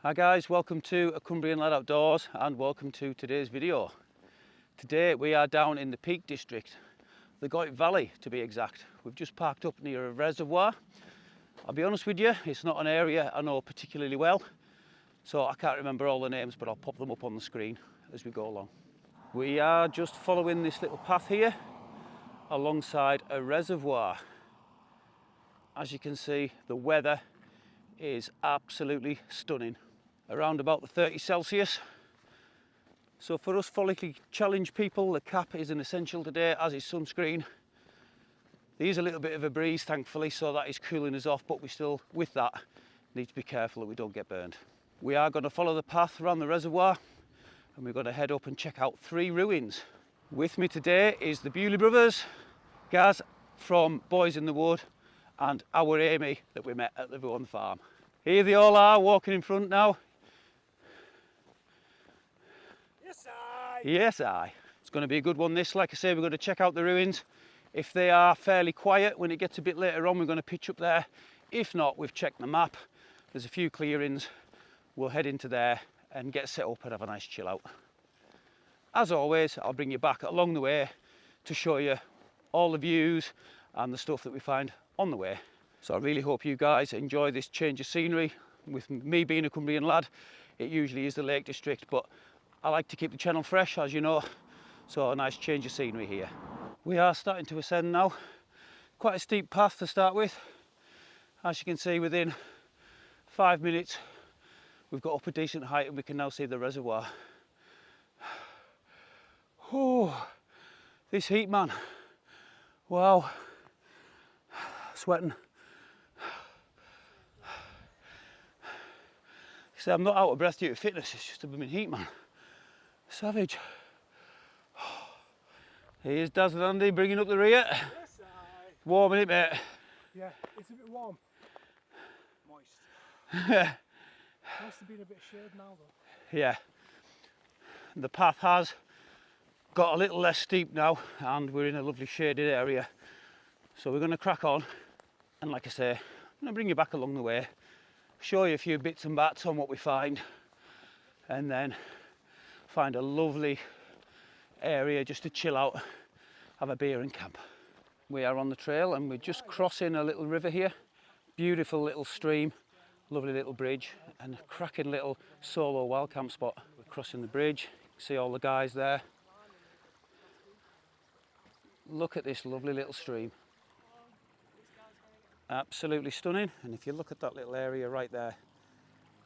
Hi guys, welcome to A Cumbrian Lad Outdoors and welcome to today's video. Today we are down in the Peak District, the Goyt Valley to be exact. We've just parked up near a reservoir. I'll be honest with you, it's not an area I know particularly well, so I can't remember all the names, but I'll pop them up on the screen as we go along. We are just following this little path here alongside a reservoir. As you can see, the weather is absolutely stunning. Around about the 30 Celsius. So for us follically challenged people, the cap is an essential today, as is sunscreen. There is a little bit of a breeze, thankfully, so that is cooling us off, but we still, with that, need to be careful that we don't get burned. We are going to follow the path around the reservoir, and we're going to head up and check out 3 ruins. With me today is the Bewley brothers, Gaz from Boys in the Wood, and our Amy that we met at the Vaughan farm. Here they all are, walking in front now. Yes, I. Yes, I. It's going to be a good one this. Like I say, we're going to check out the ruins. If they are fairly quiet, when it gets a bit later on, we're going to pitch up there. If not, we've checked the map. There's a few clearings. We'll head into there and get set up and have a nice chill out. As always, I'll bring you back along the way to show you all the views and the stuff that we find on the way. So I really hope you guys enjoy this change of scenery. With me being a Cumbrian lad, it usually is the Lake District, but I like to keep the channel fresh, as you know, so a nice change of scenery here. We are starting to ascend now. Quite a steep path to start with. As you can see, within 5 minutes we've got up a decent height and we can now see the reservoir. Oh, this heat, man. Wow. Sweating. See, I'm not out of breath due to fitness, it's just a blooming heat, man. Savage. Here's Daz and Andy bringing up the rear. Yes, I. Warm, isn't it, mate? Yeah, it's a bit warm. Moist. Must have been a bit shade now, though. Yeah. The path has got a little less steep now and we're in a lovely shaded area. So we're going to crack on. And like I say, I'm going to bring you back along the way, show you a few bits and bats on what we find, and then find a lovely area just to chill out, have a beer and camp. We are on the trail and we're just crossing a little river here. Beautiful little stream, lovely little bridge, and a cracking little solo wild camp spot. We're crossing the bridge, you can see all the guys there. Look at this lovely little stream. Absolutely stunning, and if you look at that little area right there,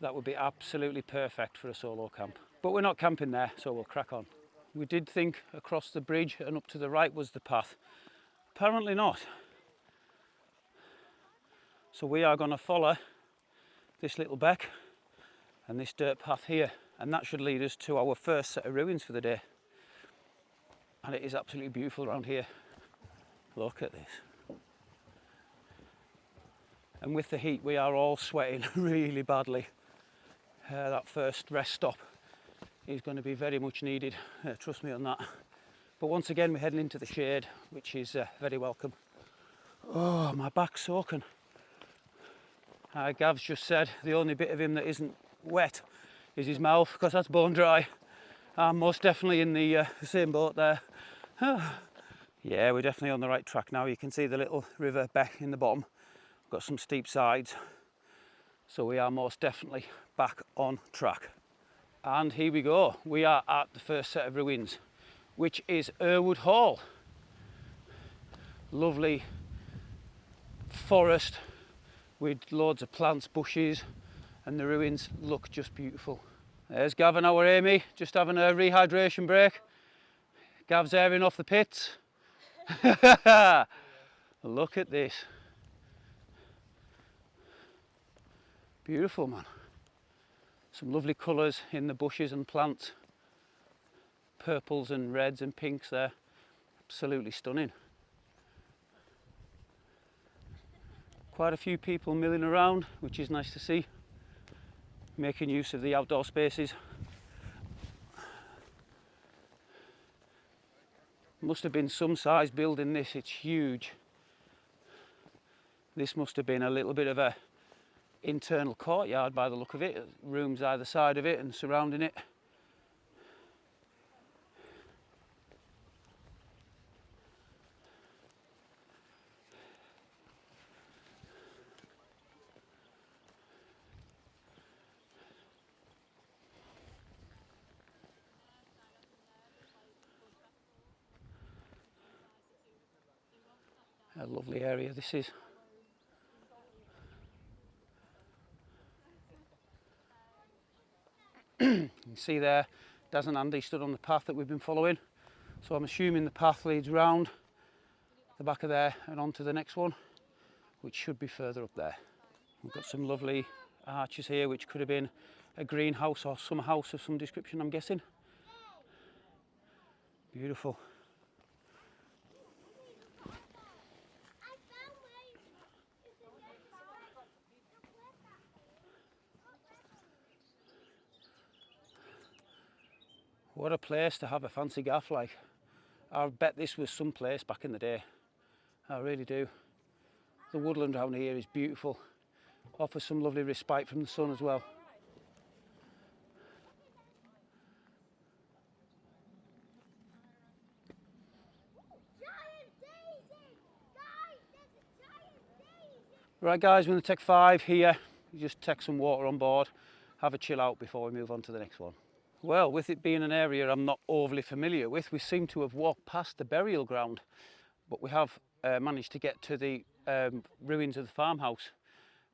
that would be absolutely perfect for a solo camp. But we're not camping there, so we'll crack on. We did think across the bridge and up to the right was the path. Apparently not. So we are going to follow this little beck and this dirt path here, and that should lead us to our first set of ruins for the day. And it is absolutely beautiful around here. Look at this. And with the heat, we are all sweating really badly. That first rest stop is going to be very much needed, trust me on that. But once again, we're heading into the shade, which is very welcome. Oh, my back's soaking. Gav's just said the only bit of him that isn't wet is his mouth, because that's bone dry. I'm most definitely in the same boat there. Yeah, we're definitely on the right track now. You can see the little river beck in the bottom. Got some steep sides, so we are most definitely back on track. And here we go, we are at the first set of ruins, which is Harwood Hall. Lovely forest with loads of plants, bushes, and the ruins look just beautiful. There's Gav and our Amy just having a rehydration break. Gav's airing off the pits. Look at this. Beautiful, man. Some lovely colours in the bushes and plants. Purples and reds and pinks there. Absolutely stunning. Quite a few people milling around, which is nice to see. Making use of the outdoor spaces. Must have been some size building this, it's huge. This must have been a little bit of a internal courtyard by the look of it. Rooms either side of it and surrounding it. A lovely area this is. You can see there, Daz and Andy stood on the path that we've been following. So I'm assuming the path leads round the back of there and onto the next one, which should be further up there. We've got some lovely arches here, which could have been a greenhouse or some house of some description, I'm guessing. Beautiful. What a place to have a fancy gaff like. I bet this was some place back in the day. I really do. The woodland down here is beautiful. Offers some lovely respite from the sun as well. Right guys, we're going to take 5 here. You just take some water on board, have a chill out before we move on to the next one. Well, with it being an area I'm not overly familiar with, we seem to have walked past the burial ground, but we have managed to get to the ruins of the farmhouse,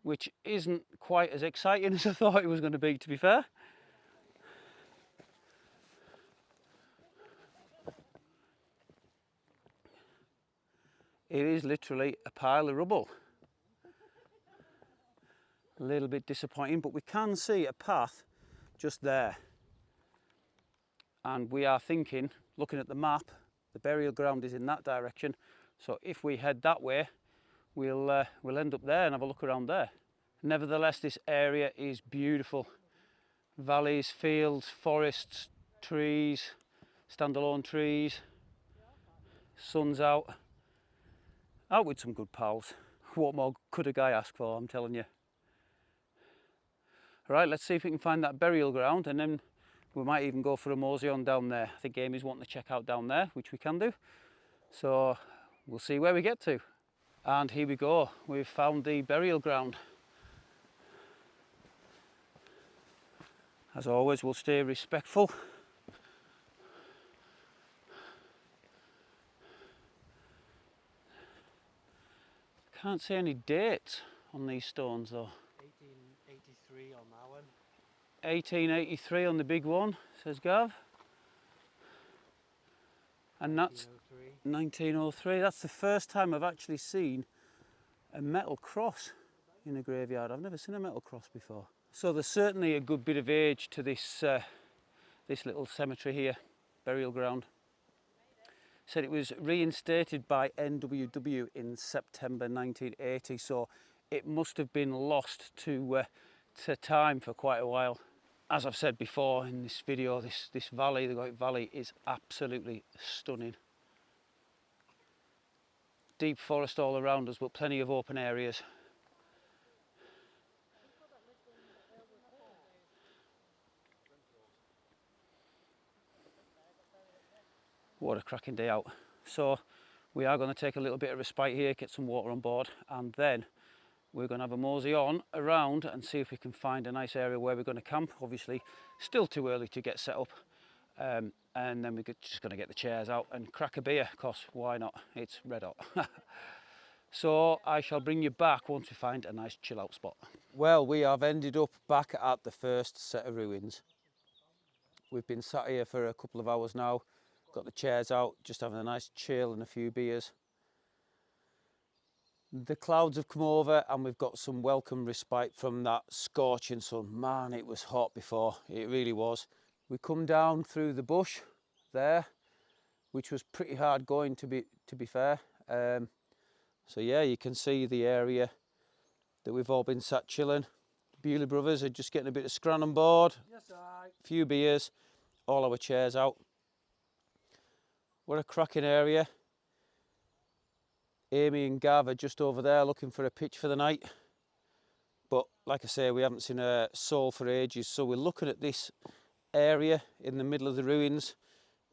which isn't quite as exciting as I thought it was going to be fair. It is literally a pile of rubble. A little bit disappointing, but we can see a path just there. And we are thinking, looking at the map, the burial ground is in that direction. So if we head that way, we'll end up there and have a look around there. Nevertheless, this area is beautiful. Valleys, fields, forests, trees, standalone trees. Sun's out. Out with some good pals. What more could a guy ask for, I'm telling you. All right, let's see if we can find that burial ground, and then we might even go for a mosey on down there. I think Amy's wanting to check out down there, which we can do. So we'll see where we get to. And here we go, we've found the burial ground. As always, we'll stay respectful. Can't see any dates on these stones though. 1883 on that one. 1883 on the big one, says Gav. And that's 1903. That's the first time I've actually seen a metal cross in a graveyard. I've never seen a metal cross before. So there's certainly a good bit of age to this this little cemetery here, burial ground. Said it was reinstated by NWW in September 1980, so it must have been lost to time for quite a while. As I've said before in this video, this valley, the Goyt Valley, is absolutely stunning. Deep forest all around us, but plenty of open areas. What a cracking day out. So we are going to take a little bit of respite here, get some water on board, and then we're going to have a mosey on around and see if we can find a nice area where we're going to camp. Obviously still too early to get set up, and then we're just going to get the chairs out and crack a beer, because why not? It's red hot. So I shall bring you back once we find a nice chill out spot. Well, we have ended up back at the first set of ruins. We've been sat here for a couple of hours now, got the chairs out, just having a nice chill and a few beers. The clouds have come over and we've got some welcome respite from that scorching sun. Man, it was hot before, it really was. We come down through the bush there, which was pretty hard going to be fair. So yeah, you can see the area that we've all been sat chilling. The Bewley brothers are just getting a bit of scran on board. Yes, a few beers, all our chairs out. What a cracking area. Amy and Gav are just over there looking for a pitch for the night. But like I say, we haven't seen a soul for ages, so we're looking at this area in the middle of the ruins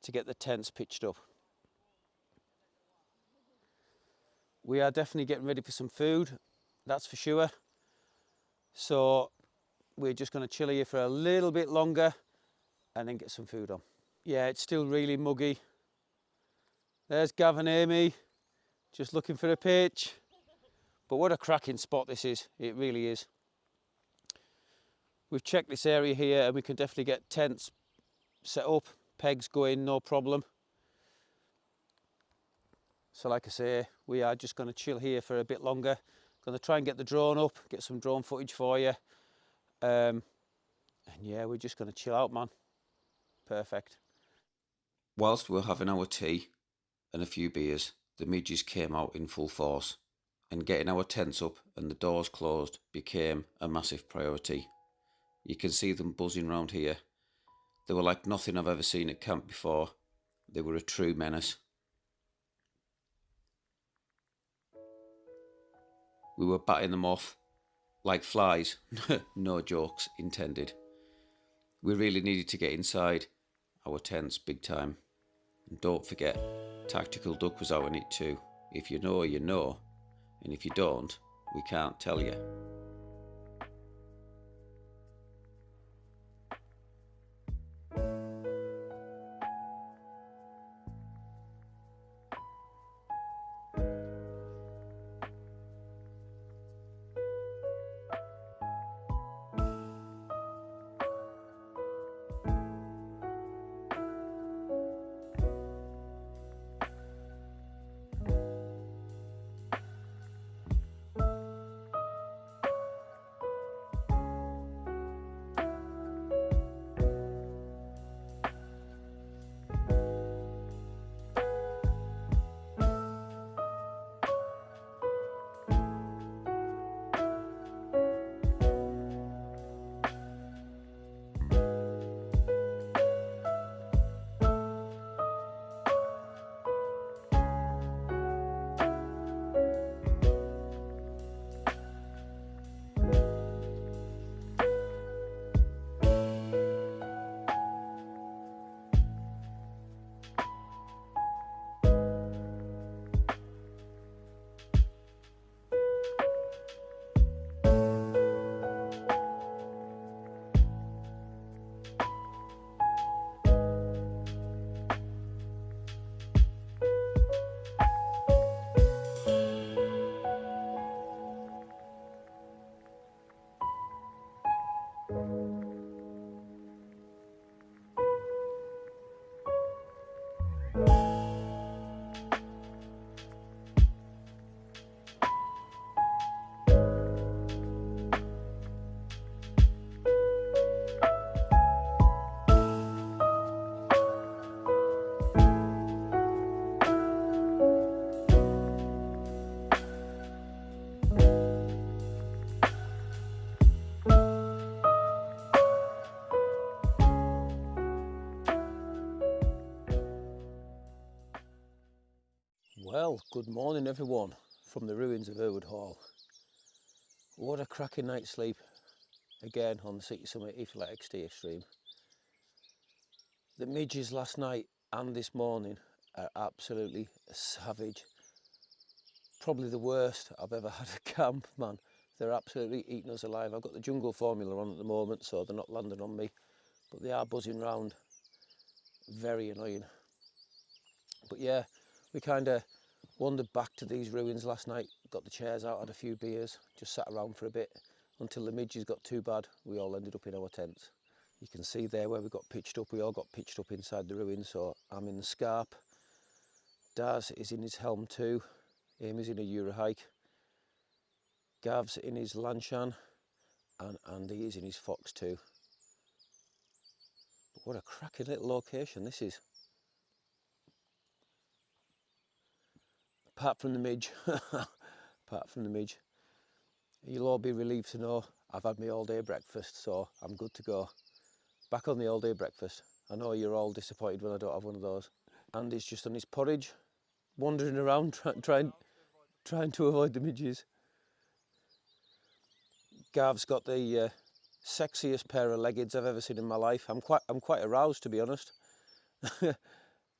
to get the tents pitched up. We are definitely getting ready for some food, that's for sure. So we're just going to chill here for a little bit longer and then get some food on. Yeah, it's still really muggy. There's Gav and Amy, just looking for a pitch. But what a cracking spot this is, it really is. We've checked this area here and we can definitely get tents set up, pegs going, no problem. So like I say, we are just going to chill here for a bit longer. Going to try and get the drone up, get some drone footage for you. And yeah, we're just going to chill out, man. Perfect. Whilst we were having our tea and a few beers, the midges came out in full force, and getting our tents up and the doors closed became a massive priority. You can see them buzzing round here. They were like nothing I've ever seen at camp before. They were a true menace. We were batting them off like flies, no jokes intended. We really needed to get inside our tents big time. And don't forget, Tactical Duck was out in it too. If you know, you know. And if you don't, we can't tell you. Well, good morning everyone from the ruins of Harwood Hall. What a cracking night's sleep, again on the City Summit Etherlet XT Extreme. The midges last night and this morning are absolutely savage. Probably the worst I've ever had at camp, man. They're absolutely eating us alive. I've got the jungle formula on at the moment, so they're not landing on me, but they are buzzing round. Very annoying. But yeah, we kind of wandered back to these ruins last night, got the chairs out, had a few beers, just sat around for a bit until the midges got too bad. We all ended up in our tents. You can see there where we got pitched up, we all got pitched up inside the ruins. So I'm in the scarp, Daz is in his helm too, Amy's in a Eurahike, Gav's in his Lanshan, and Andy is in his Fox too. But what a cracking little location this is. Apart from the midge, apart from the midge, you'll all be relieved to know I've had my all day breakfast, so I'm good to go. Back on the all day breakfast. I know you're all disappointed when I don't have one of those. Andy's just on his porridge, wandering around trying to avoid the midges. Gav's got the sexiest pair of leggings I've ever seen in my life. I'm quite aroused, to be honest.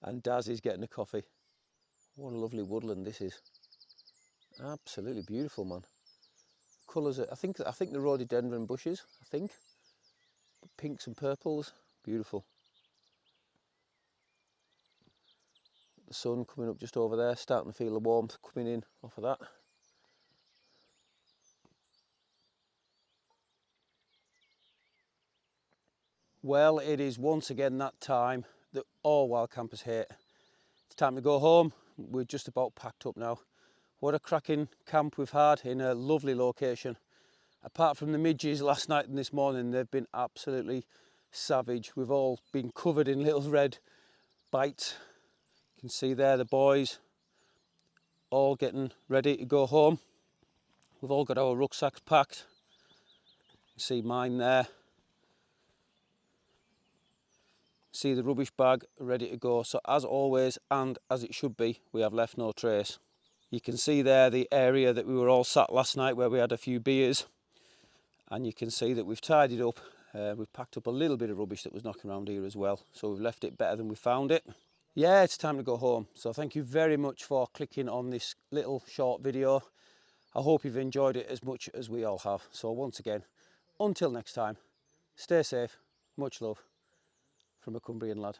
And Daz is getting a coffee. What a lovely woodland this is. Absolutely beautiful, man. Colours, I think the rhododendron bushes, I think. Pinks and purples, beautiful. The sun coming up just over there, starting to feel the warmth coming in off of that. Well, it is once again that time that all wild campers hate. It's time to go home. We're just about packed up now. What a cracking camp we've had in a lovely location. Apart from the midges last night and this morning, they've been absolutely savage. We've all been covered in little red bites. You can see there the boys all getting ready to go home. We've all got our rucksacks packed. You can see mine there. See the rubbish bag ready to go. So as always, and as it should be, we have left no trace. You can see there the area that we were all sat last night where we had a few beers. And you can see that we've tidied up. We've packed up a little bit of rubbish that was knocking around here as well. So we've left it better than we found it. Yeah, it's time to go home. So thank you very much for clicking on this little short video. I hope you've enjoyed it as much as we all have. So once again, until next time, stay safe, much love from a Cumbrian lad.